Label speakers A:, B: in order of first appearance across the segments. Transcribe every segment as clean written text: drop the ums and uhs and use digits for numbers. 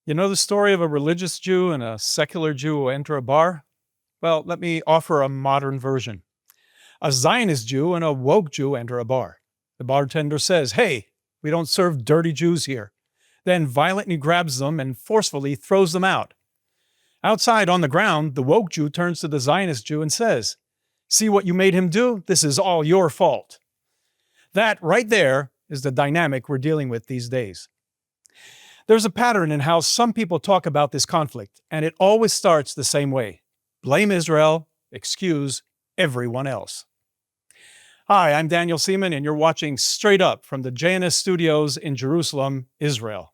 A: You know the story of a religious Jew and a secular Jew who enter a bar? Well, let me offer a modern version. A Zionist Jew and a woke Jew enter a bar. The bartender says, "Hey, we don't serve dirty Jews here," then violently grabs them and forcefully throws them out. Outside on the ground, the woke Jew turns to the Zionist Jew and says, "See what you made him do? This is all your fault." That right there is the dynamic we're dealing with these days. There's a pattern in how some people talk about this conflict, and it always starts the same way. Blame Israel, excuse everyone else. Hi, I'm Daniel Seaman, and you're watching Straight Up from the JNS studios in Jerusalem, Israel.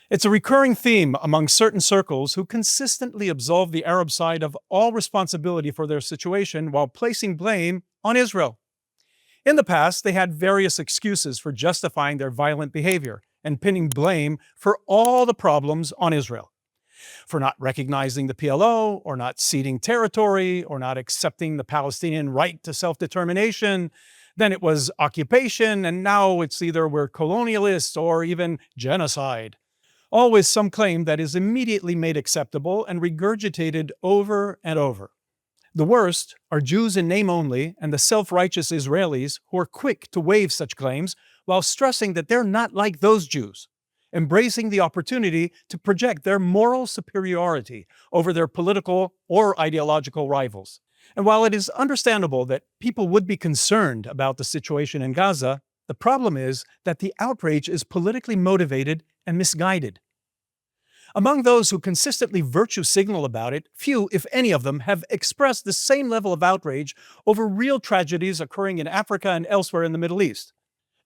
A: It's a recurring theme among certain circles who consistently absolve the Arab side of all responsibility for their situation while placing blame on Israel. In the past, they had various excuses for justifying their violent behavior and pinning blame for all the problems on Israel. For not recognizing the PLO, or not ceding territory, or not accepting the Palestinian right to self-determination. Then it was occupation, and now it's either we're colonialists or even genocide. Always some claim that is immediately made acceptable and regurgitated over and over. The worst are Jews in name only and the self-righteous Israelis who are quick to wave such claims while stressing that they're not like those Jews, embracing the opportunity to project their moral superiority over their political or ideological rivals. And while it is understandable that people would be concerned about the situation in Gaza, the problem is that the outrage is politically motivated and misguided. Among those who consistently virtue signal about it, few, if any of them, have expressed the same level of outrage over real tragedies occurring in Africa and elsewhere in the Middle East.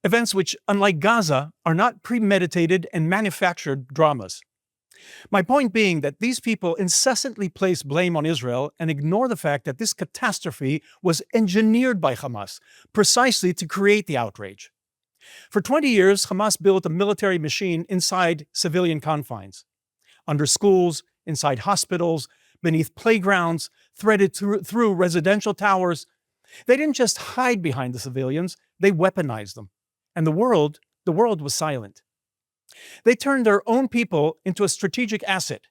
A: Events which, unlike Gaza, are not premeditated and manufactured dramas. My point being that these people incessantly place blame on Israel and ignore the fact that this catastrophe was engineered by Hamas precisely to create the outrage. For 20 years, Hamas built a military machine inside civilian confines. Under schools, inside hospitals, beneath playgrounds, threaded through residential towers. They didn't just hide behind the civilians, they weaponized them. And the world was silent. They turned their own people into a strategic asset,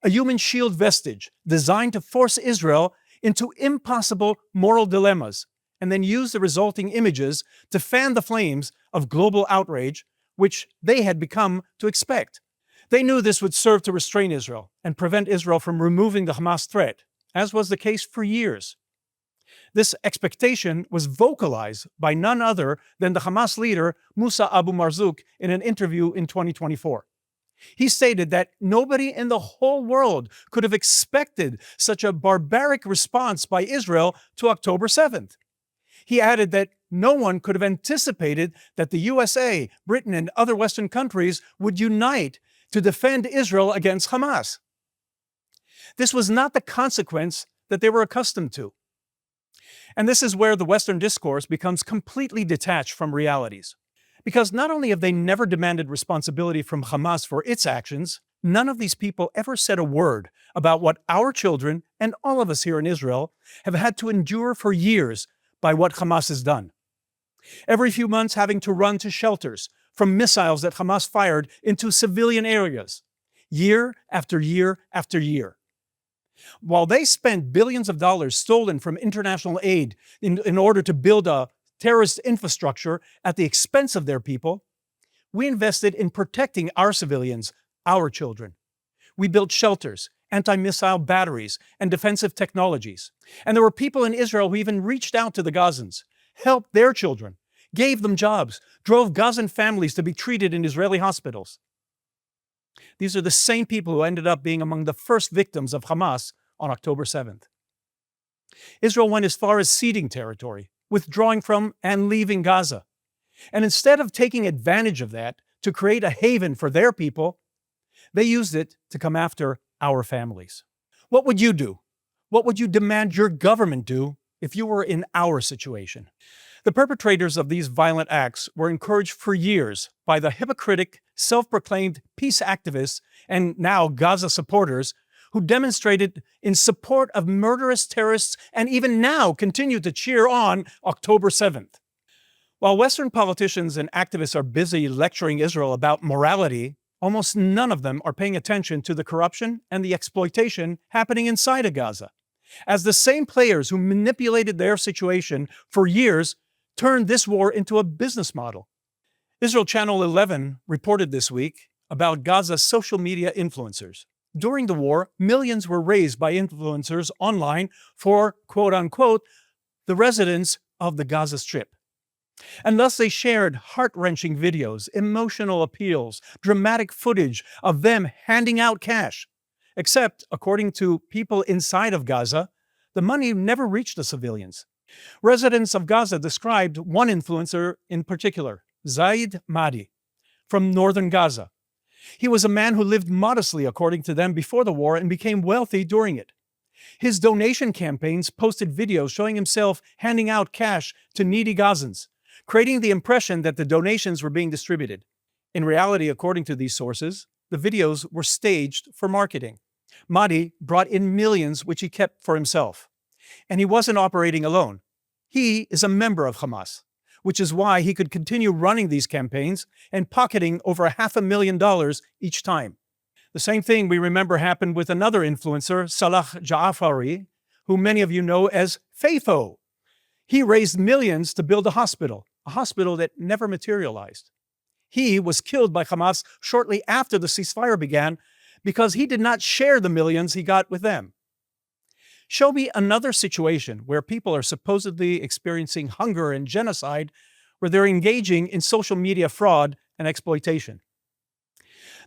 A: a human shield vestige designed to force Israel into impossible moral dilemmas, and then use the resulting images to fan the flames of global outrage, which they had become to expect. They knew this would serve to restrain Israel and prevent Israel from removing the Hamas threat, as was the case for years. This expectation was vocalized by none other than the Hamas leader Musa Abu Marzouk in an interview in 2024. He stated that nobody in the whole world could have expected such a barbaric response by Israel to October 7th. He added that no one could have anticipated that the USA, Britain, and other Western countries would unite to defend Israel against Hamas. This was not the consequence that they were accustomed to. And this is where the Western discourse becomes completely detached from realities. Because not only have they never demanded responsibility from Hamas for its actions, none of these people ever said a word about what our children and all of us here in Israel have had to endure for years by what Hamas has done. Every few months having to run to shelters from missiles that Hamas fired into civilian areas, year after year after year. While they spent billions of dollars stolen from international aid in order to build a terrorist infrastructure at the expense of their people, we invested in protecting our civilians, our children. We built shelters, anti-missile batteries, and defensive technologies. And there were people in Israel who even reached out to the Gazans, helped their children, gave them jobs, drove Gazan families to be treated in Israeli hospitals. These are the same people who ended up being among the first victims of Hamas on October 7th. Israel went as far as ceding territory, withdrawing from and leaving Gaza. And instead of taking advantage of that to create a haven for their people, they used it to come after our families. What would you do? What would you demand your government do if you were in our situation? The perpetrators of these violent acts were encouraged for years by the hypocritic, self-proclaimed peace activists and now Gaza supporters who demonstrated in support of murderous terrorists and even now continue to cheer on October 7th. While Western politicians and activists are busy lecturing Israel about morality, almost none of them are paying attention to the corruption and the exploitation happening inside of Gaza, as the same players who manipulated their situation for years turned this war into a business model. Israel Channel 11 reported this week about Gaza's social media influencers. During the war, millions were raised by influencers online for, quote unquote, the residents of the Gaza Strip. And thus they shared heart-wrenching videos, emotional appeals, dramatic footage of them handing out cash. Except, according to people inside of Gaza, the money never reached the civilians. Residents of Gaza described one influencer in particular, Zaid Mahdi, from northern Gaza. He was a man who lived modestly, according to them, before the war and became wealthy during it. His donation campaigns posted videos showing himself handing out cash to needy Gazans, creating the impression that the donations were being distributed. In reality, according to these sources, the videos were staged for marketing. Mahdi brought in millions which he kept for himself. And he wasn't operating alone. He is a member of Hamas, which is why he could continue running these campaigns and pocketing over $500,000 each time. The same thing we remember happened with another influencer, Salah Ja'afari, who many of you know as Faifo. He raised millions to build a hospital that never materialized. He was killed by Hamas shortly after the ceasefire began because he did not share the millions he got with them. Show me another situation where people are supposedly experiencing hunger and genocide, where they're engaging in social media fraud and exploitation.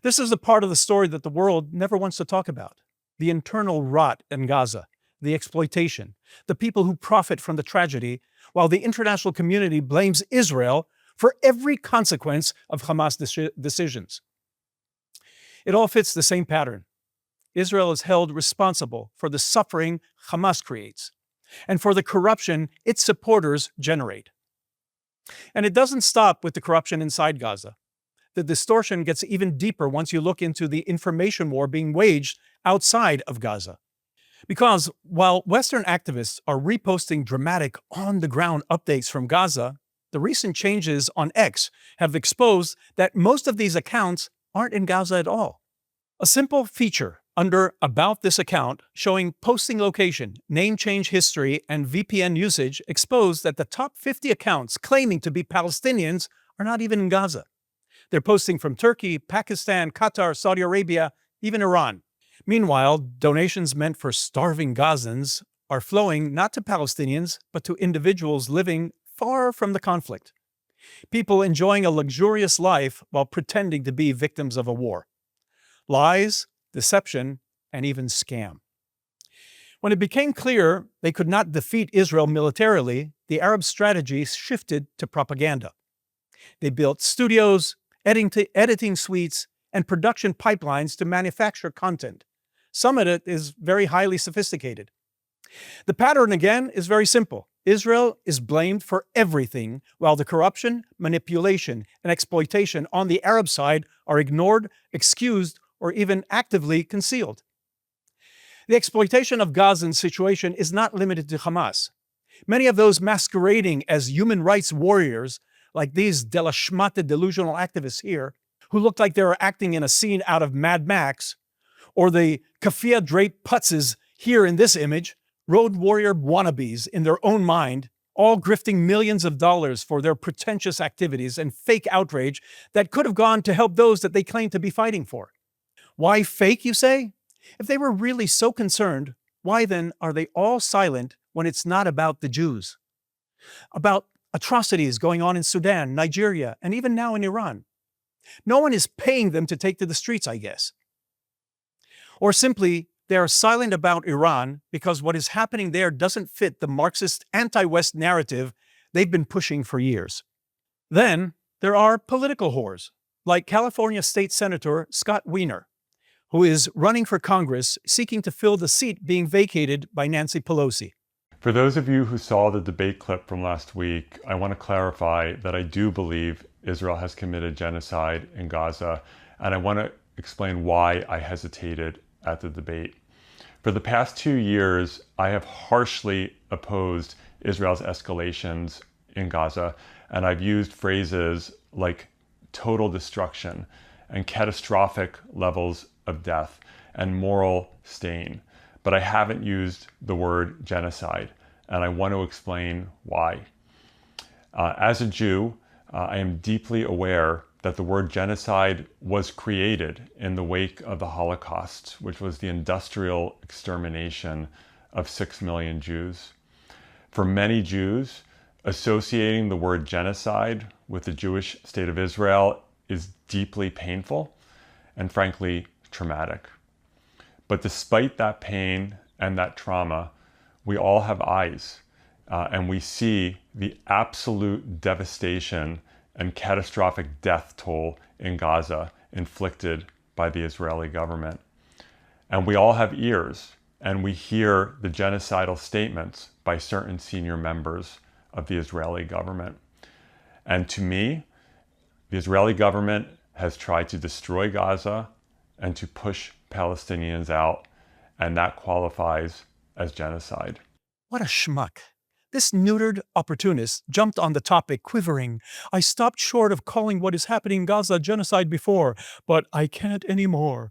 A: This is the part of the story that the world never wants to talk about: the internal rot in Gaza, the exploitation, the people who profit from the tragedy, while the international community blames Israel for every consequence of Hamas decisions. It all fits the same pattern. Israel is held responsible for the suffering Hamas creates and for the corruption its supporters generate. And it doesn't stop with the corruption inside Gaza. The distortion gets even deeper once you look into the information war being waged outside of Gaza. Because while Western activists are reposting dramatic on-the-ground updates from Gaza, the recent changes on X have exposed that most of these accounts aren't in Gaza at all. A simple feature under About This Account showing posting location, name change history, and VPN usage exposed that the top 50 accounts claiming to be Palestinians are not even in Gaza. They're posting from Turkey, Pakistan, Qatar, Saudi Arabia, even Iran. Meanwhile, donations meant for starving Gazans are flowing not to Palestinians, but to individuals living far from the conflict. People enjoying a luxurious life while pretending to be victims of a war. Lies, deception, and even scam. When it became clear they could not defeat Israel militarily, the Arab strategy shifted to propaganda. They built studios, editing suites, and production pipelines to manufacture content. Some of it is very highly sophisticated. The pattern, again, is very simple. Israel is blamed for everything, while the corruption, manipulation, and exploitation on the Arab side are ignored, excused, or even actively concealed. The exploitation of Gaza's situation is not limited to Hamas. Many of those masquerading as human rights warriors, like these de la schmate delusional activists here, who look like they were acting in a scene out of Mad Max, or the keffiyeh-draped putzes here in this image, road warrior wannabes in their own mind, all grifting millions of dollars for their pretentious activities and fake outrage that could have gone to help those that they claim to be fighting for. Why fake, you say? If they were really so concerned, why then are they all silent when it's not about the Jews? About atrocities going on in Sudan, Nigeria, and even now in Iran. No one is paying them to take to the streets, I guess. Or simply, they are silent about Iran because what is happening there doesn't fit the Marxist anti-West narrative they've been pushing for years. Then, there are political whores, like California State Senator Scott Wiener, who is running for Congress seeking to fill the seat being vacated by Nancy Pelosi.
B: For those of you who saw the debate clip from last week, I want to clarify that I do believe Israel has committed genocide in Gaza, and I want to explain why I hesitated at the debate. For the past 2 years, I have harshly opposed Israel's escalations in Gaza, and I've used phrases like total destruction and catastrophic levels of death and moral stain. But I haven't used the word genocide, and I want to explain why. As a Jew, I am deeply aware that the word genocide was created in the wake of the Holocaust, which was the industrial extermination of 6 million Jews. For many Jews, associating the word genocide with the Jewish state of Israel is deeply painful and frankly traumatic. But despite that pain and that trauma, we all have eyes, and we see the absolute devastation and catastrophic death toll in Gaza inflicted by the Israeli government. And we all have ears, and we hear the genocidal statements by certain senior members of the Israeli government. And to me, the Israeli government has tried to destroy Gaza and to push Palestinians out, and that qualifies as genocide.
A: What a schmuck. This neutered opportunist jumped on the topic quivering. I stopped short of calling what is happening in Gaza genocide before, but I can't anymore.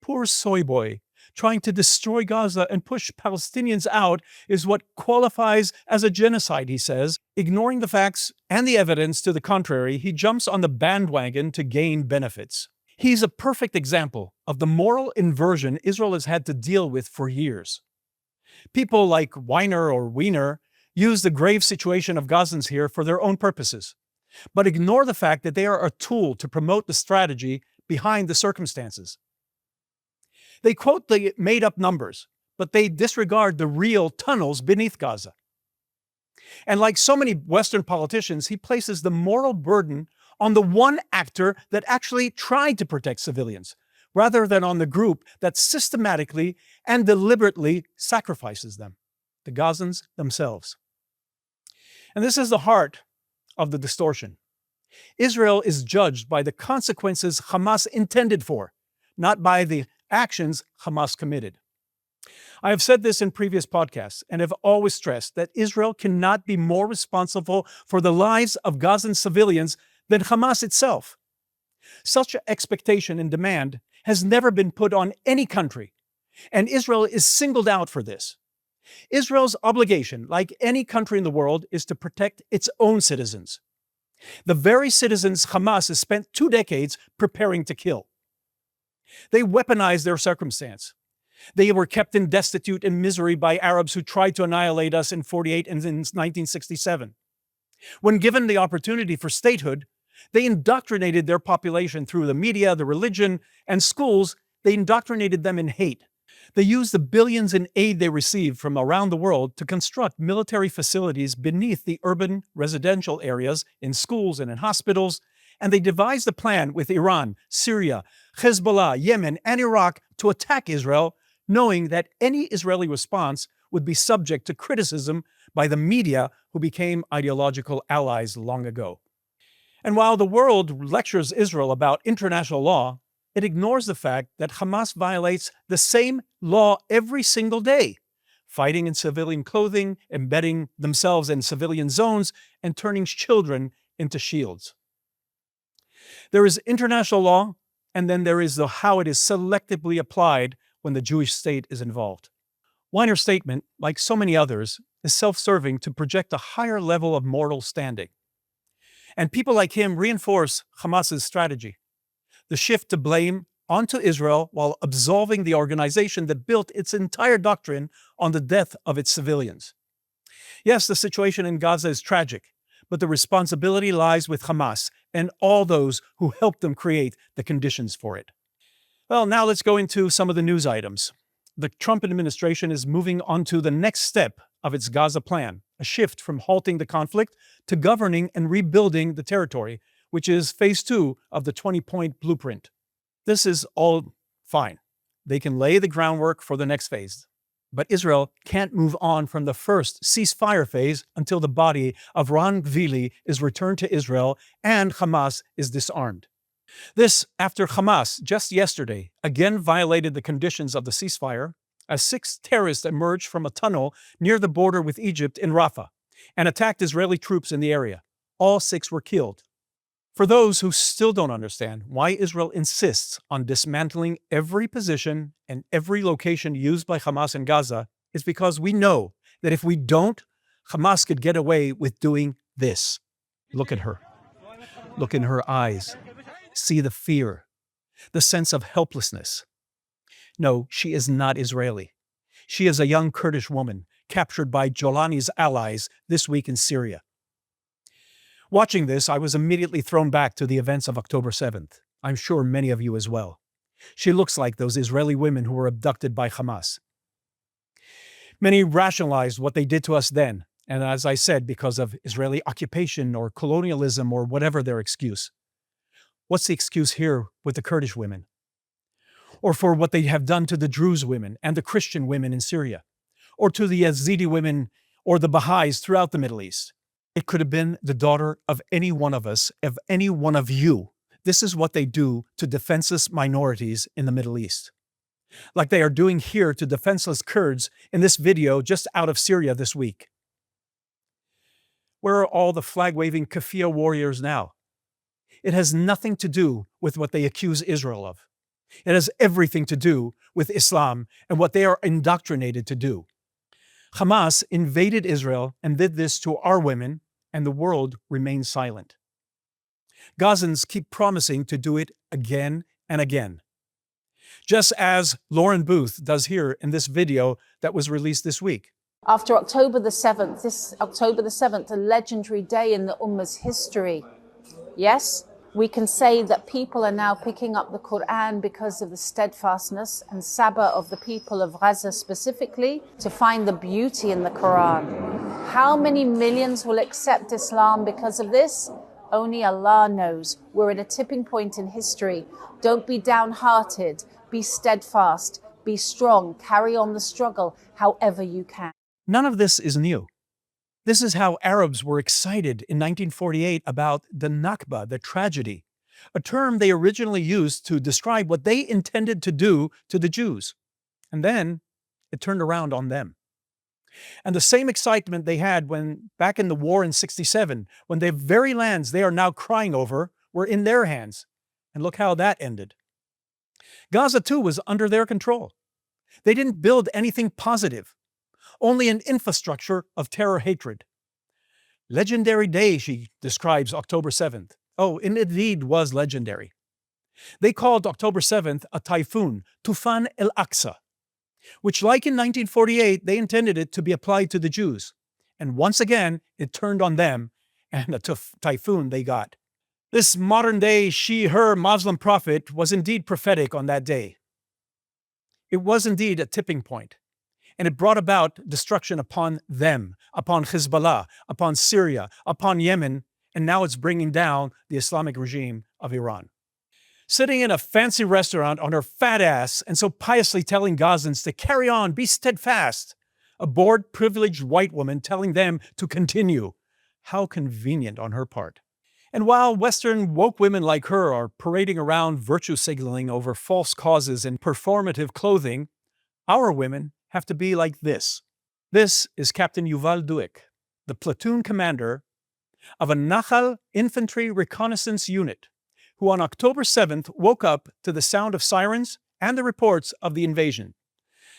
A: Poor soy boy. Trying to destroy Gaza and push Palestinians out is what qualifies as a genocide, he says. Ignoring the facts and the evidence to the contrary, he jumps on the bandwagon to gain benefits. He's a perfect example of the moral inversion Israel has had to deal with for years. People like Weiner or Wiener use the grave situation of Gazans here for their own purposes, but ignore the fact that they are a tool to promote the strategy behind the circumstances. They quote the made-up numbers, but they disregard the real tunnels beneath Gaza. And like so many Western politicians, he places the moral burden on the one actor that actually tried to protect civilians, rather than on the group that systematically and deliberately sacrifices them, the Gazans themselves. And this is the heart of the distortion. Israel is judged by the consequences Hamas intended for, not by the actions Hamas committed. I have said this in previous podcasts and have always stressed that Israel cannot be more responsible for the lives of Gazan civilians than Hamas itself. Such expectation and demand has never been put on any country, and Israel is singled out for this. Israel's obligation, like any country in the world, is to protect its own citizens. The very citizens Hamas has spent 2 decades preparing to kill. They weaponized their circumstance. They were kept in destitute and misery by Arabs who tried to annihilate us in 1948 and in 1967. When given the opportunity for statehood, they indoctrinated their population through the media, the religion, and schools. They indoctrinated them in hate. They used the billions in aid they received from around the world to construct military facilities beneath the urban residential areas, in schools and in hospitals, and they devised a plan with Iran, Syria, Hezbollah, Yemen, and Iraq to attack Israel, knowing that any Israeli response would be subject to criticism by the media, who became ideological allies long ago. And while the world lectures Israel about international law, it ignores the fact that Hamas violates the same law every single day, fighting in civilian clothing, embedding themselves in civilian zones, and turning children into shields. There is international law, and then there is how it is selectively applied when the Jewish state is involved. Weiner's statement, like so many others, is self-serving to project a higher level of moral standing. And people like him reinforce Hamas's strategy, the shift to blame onto Israel while absolving the organization that built its entire doctrine on the death of its civilians. Yes, the situation in Gaza is tragic, but the responsibility lies with Hamas and all those who helped them create the conditions for it. Well, now let's go into some of the news items. The Trump administration is moving on to the next step of its Gaza plan, a shift from halting the conflict to governing and rebuilding the territory, which is phase 2 of the 20-point blueprint. This is all fine. They can lay the groundwork for the next phase. But Israel can't move on from the first ceasefire phase until the body of Ron Gvili is returned to Israel and Hamas is disarmed. This after Hamas, just yesterday, again violated the conditions of the ceasefire, as 6 terrorists emerged from a tunnel near the border with Egypt in Rafah and attacked Israeli troops in the area. All 6 were killed. For those who still don't understand why Israel insists on dismantling every position and every location used by Hamas in Gaza, is because we know that if we don't, Hamas could get away with doing this. Look at her. Look in her eyes. See the fear, the sense of helplessness. No, she is not Israeli. She is a young Kurdish woman captured by Jolani's allies this week in Syria. Watching this, I was immediately thrown back to the events of October 7th. I'm sure many of you as well. She looks like those Israeli women who were abducted by Hamas. Many rationalized what they did to us then, and as I said, because of Israeli occupation or colonialism or whatever their excuse. What's the excuse here with the Kurdish women? Or for what they have done to the Druze women and the Christian women in Syria? Or to the Yazidi women or the Baha'is throughout the Middle East? It could have been the daughter of any one of us, of any one of you. This is what they do to defenseless minorities in the Middle East. Like they are doing here to defenseless Kurds in this video just out of Syria this week. Where are all the flag-waving kafir warriors now? It has nothing to do with what they accuse Israel of. It has everything to do with Islam and what they are indoctrinated to do. Hamas invaded Israel and did this to our women, and the world remains silent. Gazans keep promising to do it again and again. Just as Lauren Booth does here in this video that was released this week.
C: After October the 7th, this October the 7th, a legendary day in the Ummah's history. Yes, we can say that people are now picking up the Quran because of the steadfastness and sabr of the people of Gaza specifically to find the beauty in the Quran. How many millions will accept Islam because of this? Only Allah knows. We're at a tipping point in history. Don't be downhearted. Be steadfast. Be strong. Carry on the struggle however you can.
A: None of this is new. This is how Arabs were excited in 1948 about the Nakba, the tragedy, a term they originally used to describe what they intended to do to the Jews. And then it turned around on them. And the same excitement they had when back in the war in 67, when the very lands they are now crying over were in their hands. And look how that ended. Gaza too was under their control. They didn't build anything positive, only an infrastructure of terror hatred. Legendary day, she describes October 7th. Oh, it indeed was legendary. They called October 7th a typhoon, Tufan el-Aqsa, which, like in 1948, they intended it to be applied to the Jews. And once again, it turned on them, and a typhoon they got. This modern-day she-her Muslim prophet was indeed prophetic on that day. It was indeed a tipping point, and it brought about destruction upon them, upon Hezbollah, upon Syria, upon Yemen, and now it's bringing down the Islamic regime of Iran. Sitting in a fancy restaurant on her fat ass and so piously telling Gazans to carry on, be steadfast. A bored, privileged white woman telling them to continue. How convenient on her part. And while Western woke women like her are parading around virtue signaling over false causes in performative clothing, our women have to be like this. This is Captain Yuval Duik, the platoon commander of a Nachal infantry reconnaissance unit, who on October 7th woke up to the sound of sirens and the reports of the invasion.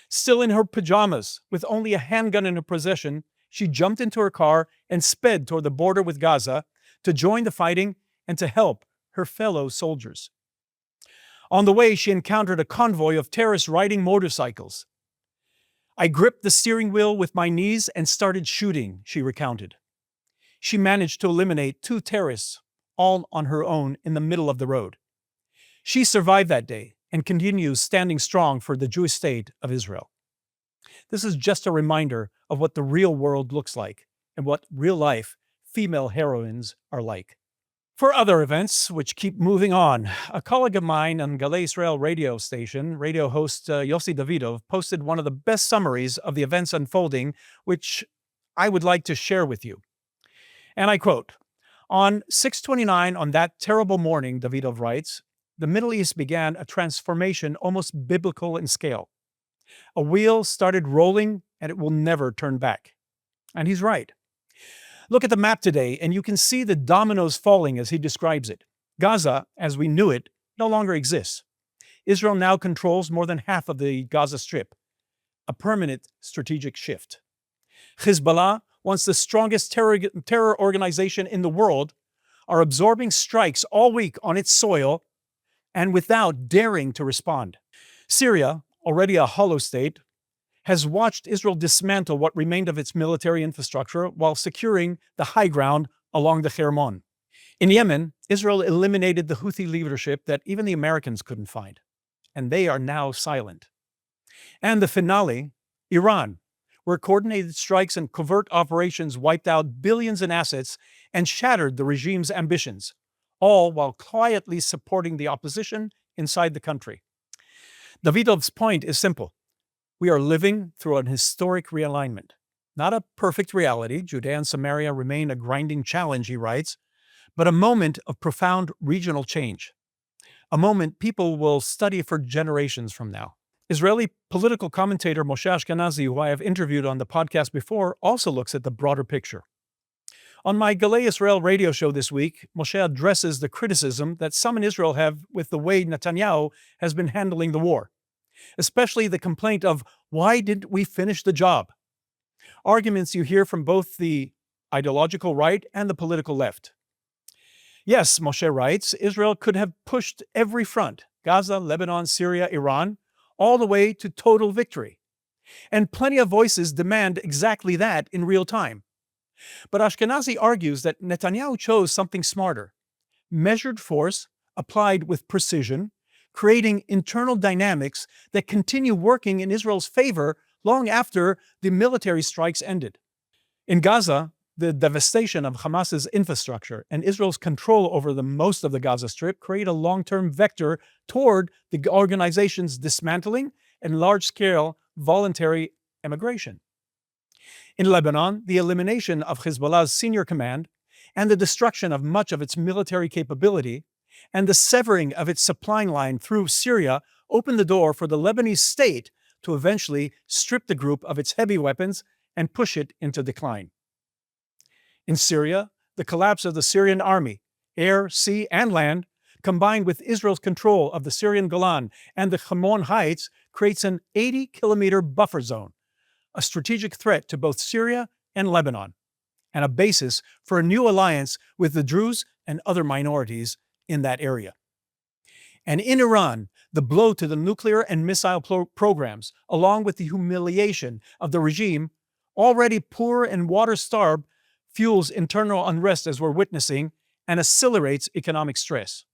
A: Still in her pajamas, with only a handgun in her possession, she jumped into her car and sped toward the border with Gaza to join the fighting and to help her fellow soldiers. On the way, she encountered a convoy of terrorists riding motorcycles. I gripped the steering wheel with my knees and started shooting, she recounted. She managed to eliminate 2 terrorists, all on her own in the middle of the road. She survived that day and continues standing strong for the Jewish state of Israel. This is just a reminder of what the real world looks like and what real-life female heroines are like. For other events, which keep moving on, a colleague of mine on Galei Israel radio station, radio host Yossi Davidov, posted one of the best summaries of the events unfolding, which I would like to share with you. And I quote, "On 6/29 on that terrible morning," Davidov writes, "the Middle East began a transformation almost biblical in scale. A wheel started rolling and it will never turn back." And he's right. Look at the map today and you can see the dominoes falling as he describes it. Gaza, as we knew it, no longer exists. Israel now controls more than half of the Gaza Strip, a permanent strategic shift. Hezbollah, once the strongest terror organization in the world, are absorbing strikes all week on its soil and without daring to respond. Syria, already a hollow state, has watched Israel dismantle what remained of its military infrastructure while securing the high ground along the Hermon. In Yemen, Israel eliminated the Houthi leadership that even the Americans couldn't find, and they are now silent. And the finale, Iran, where coordinated strikes and covert operations wiped out billions in assets and shattered the regime's ambitions, all while quietly supporting the opposition inside the country. Davidov's point is simple. We are living through an historic realignment. Not a perfect reality, Judea and Samaria remain a grinding challenge, he writes, but a moment of profound regional change. A moment people will study for generations from now. Israeli political commentator Moshe Ashkenazi, who I have interviewed on the podcast before, also looks at the broader picture. On my Galei Israel radio show this week, Moshe addresses the criticism that some in Israel have with the way Netanyahu has been handling the war, especially the complaint of, why didn't we finish the job? Arguments you hear from both the ideological right and the political left. Yes, Moshe writes, Israel could have pushed every front, Gaza, Lebanon, Syria, Iran, all the way to total victory. And plenty of voices demand exactly that in real time. But Ashkenazi argues that Netanyahu chose something smarter, measured force applied with precision, creating internal dynamics that continue working in Israel's favor long after the military strikes ended. In Gaza, the devastation of Hamas's infrastructure and Israel's control over the most of the Gaza Strip create a long-term vector toward the organization's dismantling and large-scale voluntary emigration. In Lebanon, the elimination of Hezbollah's senior command and the destruction of much of its military capability and the severing of its supply line through Syria opened the door for the Lebanese state to eventually strip the group of its heavy weapons and push it into decline. In Syria, the collapse of the Syrian army, air, sea, and land, combined with Israel's control of the Syrian Golan and the Hermon Heights, creates an 80-kilometer buffer zone, a strategic threat to both Syria and Lebanon, and a basis for a new alliance with the Druze and other minorities in that area. And in Iran, the blow to the nuclear and missile programs, along with the humiliation of the regime, already poor and water-starved, fuels internal unrest as we're witnessing and accelerates economic stress.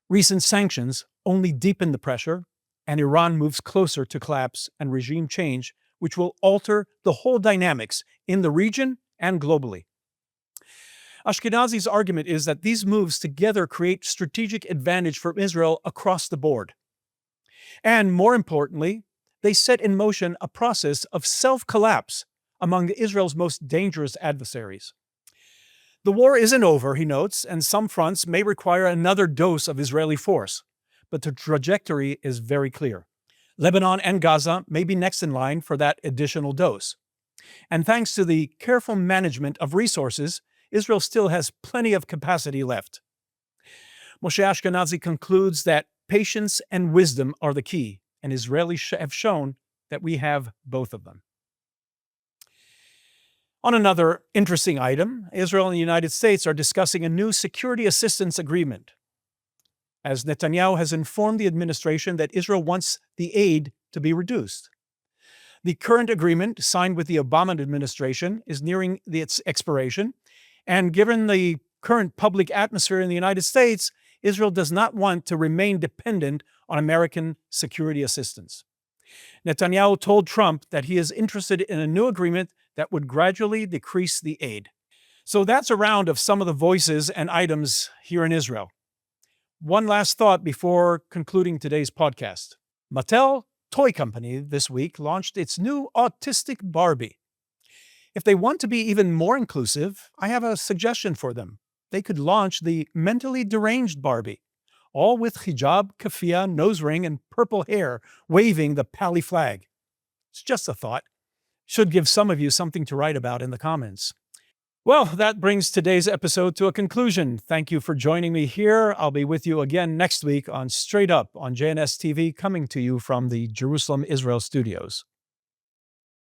A: Recent sanctions only deepen the pressure, and Iran moves closer to collapse and regime change, which will alter the whole dynamics in the region and globally. Ashkenazi's argument is that these moves together create strategic advantage for Israel across the board. And more importantly, they set in motion a process of self-collapse among Israel's most dangerous adversaries. The war isn't over, he notes, and some fronts may require another dose of Israeli force, but the trajectory is very clear. Lebanon and Gaza may be next in line for that additional dose. And thanks to the careful management of resources, Israel still has plenty of capacity left. Moshe Ashkenazi concludes that patience and wisdom are the key, and Israelis have shown that we have both of them. On another interesting item, Israel and the United States are discussing a new security assistance agreement, as Netanyahu has informed the administration that Israel wants the aid to be reduced. The current agreement, signed with the Obama administration, is nearing its expiration, and given the current public atmosphere in the United States, Israel does not want to remain dependent on American security assistance. Netanyahu told Trump that he is interested in a new agreement that would gradually decrease the aid. So that's a round of some of the voices and items here in Israel. One last thought before concluding today's podcast. Mattel Toy Company this week launched its new autistic Barbie. If they want to be even more inclusive, I have a suggestion for them. They could launch the mentally deranged Barbie, all with hijab, keffiyeh, nose ring, and purple hair, waving the Pali flag. It's just a thought. Should give some of you something to write about in the comments. Well, that brings today's episode to a conclusion. Thank you for joining me here. I'll be with you again next week on Straight Up on JNS TV, coming to you from the Jerusalem, Israel studios.